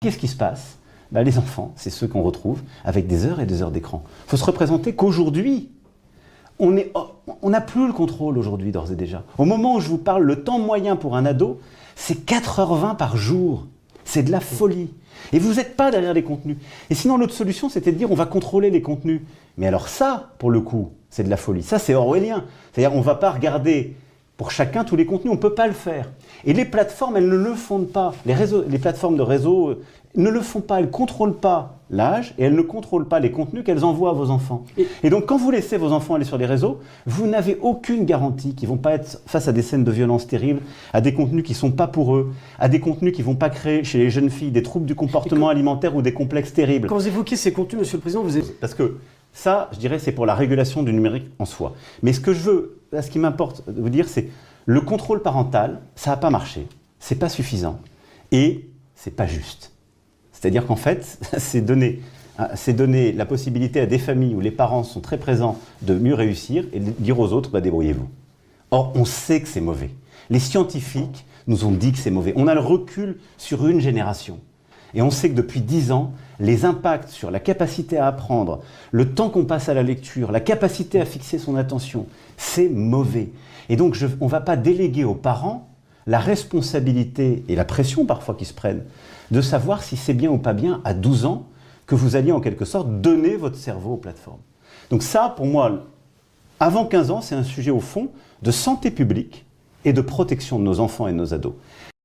Qu'est-ce qui se passe? Les enfants, c'est ceux qu'on retrouve avec des heures et des heures d'écran. Il faut se représenter qu'aujourd'hui, on n'a plus le contrôle aujourd'hui d'ores et déjà. Au moment où je vous parle, le temps moyen pour un ado, c'est 4h20 par jour. C'est de la folie. Et vous n'êtes pas derrière les contenus. Et sinon, l'autre solution, c'était de dire on va contrôler les contenus. Mais alors ça, pour le coup, c'est de la folie. Ça, c'est orwellien. C'est-à-dire on ne va pas regarder pour chacun tous les contenus, on ne peut pas le faire. Et les plateformes, elles ne le font pas. Les plateformes de réseau ne le font pas. Elles ne contrôlent pas l'âge et elles ne contrôlent pas les contenus qu'elles envoient à vos enfants. Et donc, quand vous laissez vos enfants aller sur les réseaux, vous n'avez aucune garantie qu'ils ne vont pas être face à des scènes de violence terribles, à des contenus qui ne sont pas pour eux, à des contenus qui ne vont pas créer chez les jeunes filles des troubles du comportement alimentaire ou des complexes terribles. Quand vous évoquez ces contenus, Monsieur le Président, vous êtes... Parce que ça, je dirais, c'est pour la régulation du numérique en soi. Mais ce que je veux, là, ce qui m'importe de vous dire, c'est le contrôle parental, ça n'a pas marché, c'est pas suffisant et c'est pas juste. C'est-à-dire qu'en fait, c'est donner la possibilité à des familles où les parents sont très présents de mieux réussir et de dire aux autres, débrouillez-vous. Or, on sait que c'est mauvais. Les scientifiques nous ont dit que c'est mauvais. On a le recul sur une génération. Et on sait que depuis 10 ans, les impacts sur la capacité à apprendre, le temps qu'on passe à la lecture, la capacité à fixer son attention, c'est mauvais. Et donc, on ne va pas déléguer aux parents la responsabilité et la pression parfois qui se prennent de savoir si c'est bien ou pas bien à 12 ans que vous alliez en quelque sorte donner votre cerveau aux plateformes. Donc ça, pour moi, avant 15 ans, c'est un sujet au fond de santé publique et de protection de nos enfants et de nos ados.